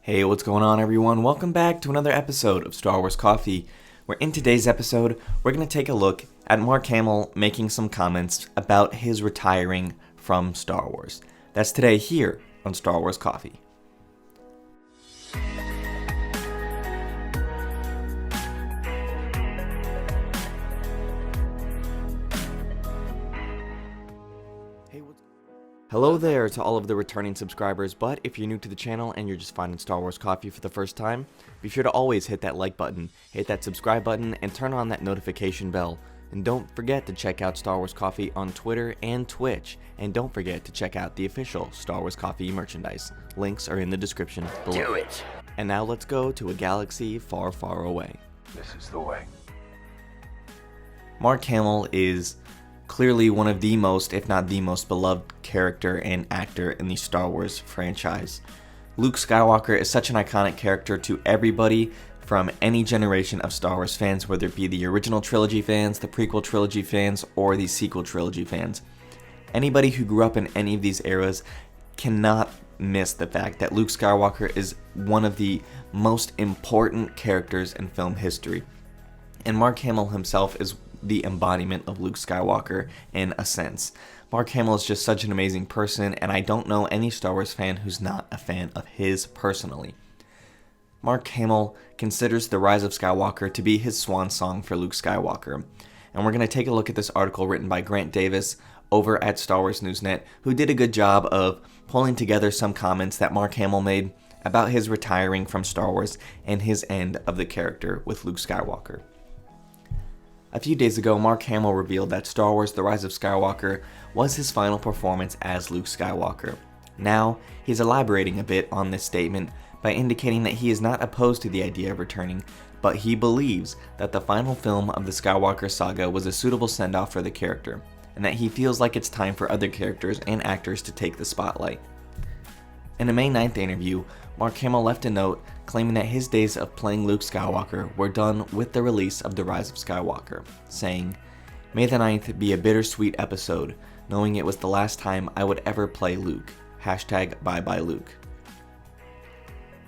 Hey, what's going on, everyone? Welcome back to another episode of Star Wars Coffee, where in today's episode, we're going to take a look at Mark Hamill making some comments about his retiring from Star Wars. That's today here on Star Wars Coffee. Hello there to all of the returning subscribers, but if you're new to the channel and you're just finding Star Wars Coffee for the first time, be sure to always hit that like button, hit that subscribe button, and turn on that notification bell. And don't forget to check out Star Wars Coffee on Twitter and Twitch. And don't forget to check out the official Star Wars Coffee merchandise. Links are in the description below. Do it! And now let's go to a galaxy far, far away. This is the way. Mark Hamill is clearly one of the most, if not the most beloved character and actor in the Star Wars franchise. Luke Skywalker is such an iconic character to everybody from any generation of Star Wars fans, whether it be the original trilogy fans, the prequel trilogy fans, or the sequel trilogy fans. Anybody who grew up in any of these eras cannot miss the fact that Luke Skywalker is one of the most important characters in film history. And Mark Hamill himself is the embodiment of Luke Skywalker in a sense. Mark Hamill is just such an amazing person, and I don't know any Star Wars fan who's not a fan of his personally. Mark Hamill considers The Rise of Skywalker to be his swan song for Luke Skywalker. And we're going to take a look at this article written by Grant Davis over at Star Wars Newsnet, who did a good job of pulling together some comments that Mark Hamill made about his retiring from Star Wars and his end of the character with Luke Skywalker. A few days ago, Mark Hamill revealed that Star Wars The Rise of Skywalker was his final performance as Luke Skywalker. Now, he's elaborating a bit on this statement by indicating that he is not opposed to the idea of returning, but he believes that the final film of the Skywalker saga was a suitable send-off for the character, and that he feels like it's time for other characters and actors to take the spotlight. In a May 9th interview, Mark Hamill left a note claiming that his days of playing Luke Skywalker were done with the release of The Rise of Skywalker, saying, "May the 9th be a bittersweet episode, knowing it was the last time I would ever play Luke. #bye bye Luke."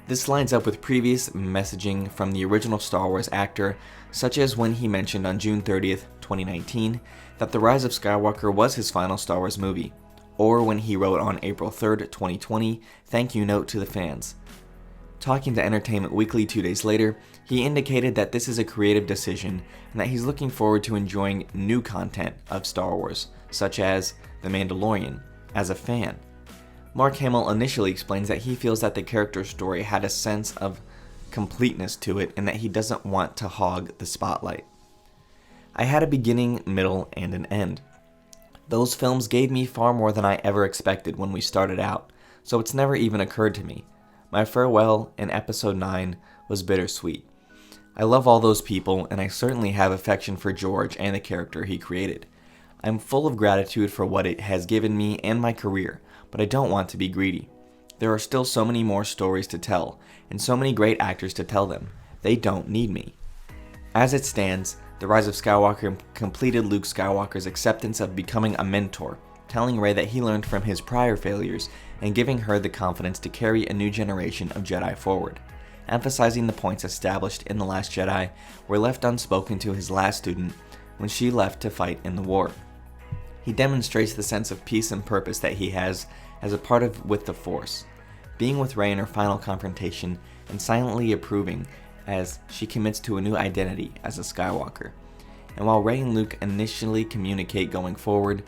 This lines up with previous messaging from the original Star Wars actor, such as when he mentioned on June 30th, 2019, that The Rise of Skywalker was his final Star Wars movie, or when he wrote on April 3rd, 2020, "Thank you note to the fans." Talking to Entertainment Weekly 2 days later, he indicated that this is a creative decision and that he's looking forward to enjoying new content of Star Wars, such as The Mandalorian, as a fan. Mark Hamill initially explains that he feels that the character's story had a sense of completeness to it and that he doesn't want to hog the spotlight. "I had a beginning, middle, and an end. Those films gave me far more than I ever expected when we started out, so it's never even occurred to me. My farewell in Episode 9 was bittersweet. I love all those people, and I certainly have affection for George and the character he created. I'm full of gratitude for what it has given me and my career, but I don't want to be greedy. There are still so many more stories to tell, and so many great actors to tell them. They don't need me." As it stands, The Rise of Skywalker completed Luke Skywalker's acceptance of becoming a mentor, telling Rey that he learned from his prior failures and giving her the confidence to carry a new generation of Jedi forward, emphasizing the points established in The Last Jedi were left unspoken to his last student when she left to fight in the war. He demonstrates the sense of peace and purpose that he has as a part of with the Force, being with Rey in her final confrontation and silently approving as she commits to a new identity as a Skywalker. And while Rey and Luke initially communicate going forward,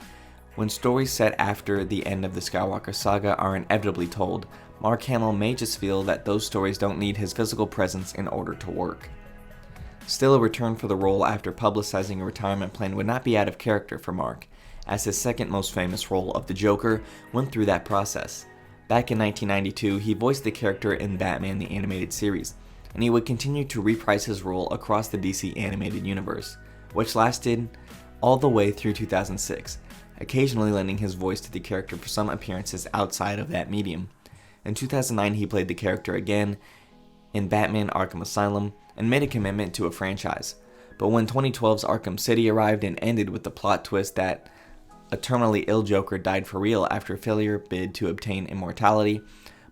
when stories set after the end of the Skywalker saga are inevitably told, Mark Hamill may just feel that those stories don't need his physical presence in order to work. Still, a return for the role after publicizing a retirement plan would not be out of character for Mark, as his second most famous role of the Joker went through that process. Back in 1992, he voiced the character in Batman the Animated Series, and he would continue to reprise his role across the DC animated universe, which lasted all the way through 2006, occasionally lending his voice to the character for some appearances outside of that medium. In 2009, he played the character again in Batman Arkham Asylum and made a commitment to a franchise. But when 2012's Arkham City arrived and ended with the plot twist that a terminally ill Joker died for real after a failure bid to obtain immortality,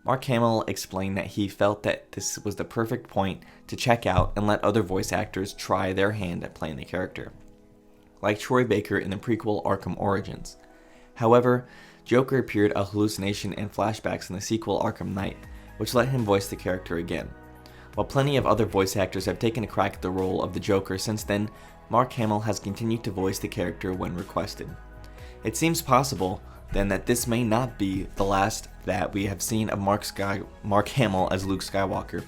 Mark Hamill explained that he felt that this was the perfect point to check out and let other voice actors try their hand at playing the character, like Troy Baker in the prequel Arkham Origins. However, Joker appeared a hallucination and flashbacks in the sequel Arkham Knight, which let him voice the character again. While plenty of other voice actors have taken a crack at the role of the Joker since then, Mark Hamill has continued to voice the character when requested. It seems possible, then, that this may not be the last that we have seen of Mark Hamill as Luke Skywalker,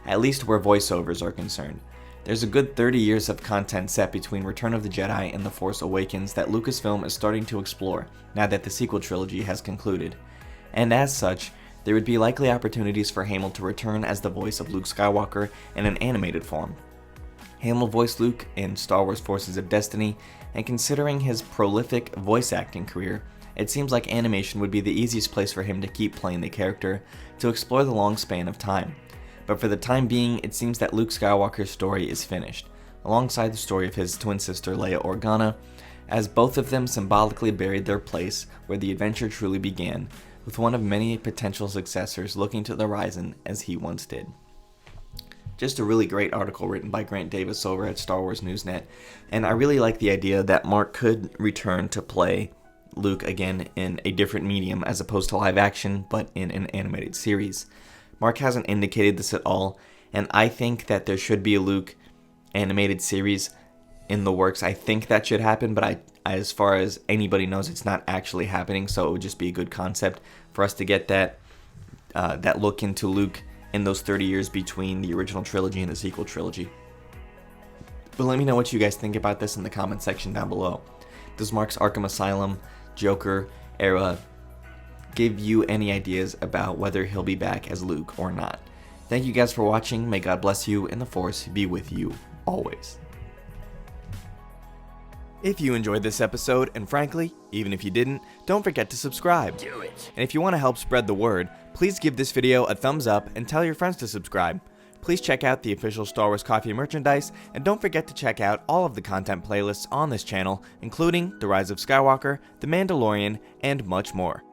at least where voiceovers are concerned. There's a good 30 years of content set between Return of the Jedi and The Force Awakens that Lucasfilm is starting to explore now that the sequel trilogy has concluded, and as such, there would be likely opportunities for Hamill to return as the voice of Luke Skywalker in an animated form. Hamill voiced Luke in Star Wars Forces of Destiny, and considering his prolific voice acting career, it seems like animation would be the easiest place for him to keep playing the character to explore the long span of time. But for the time being, it seems that Luke Skywalker's story is finished, alongside the story of his twin sister Leia Organa, as both of them symbolically buried their place where the adventure truly began, with one of many potential successors looking to the horizon as he once did. Just a really great article written by Grant Davis over at Star Wars Newsnet, and I really like the idea that Mark could return to play Luke again in a different medium as opposed to live action, but in an animated series. Mark hasn't indicated this at all, and I think that there should be a Luke animated series in the works. I think that should happen, but as far as anybody knows, it's not actually happening, so it would just be a good concept for us to get that look into Luke in those 30 years between the original trilogy and the sequel trilogy. But let me know what you guys think about this in the comment section down below. Does Mark's Arkham Asylum, Joker era give you any ideas about whether he'll be back as Luke or not? Thank you guys for watching. May God bless you and the Force be with you always. If you enjoyed this episode, and frankly, even if you didn't, don't forget to subscribe. Do it. And if you want to help spread the word, please give this video a thumbs up and tell your friends to subscribe. Please check out the official Star Wars Coffee merchandise, and don't forget to check out all of the content playlists on this channel, including The Rise of Skywalker, The Mandalorian, and much more.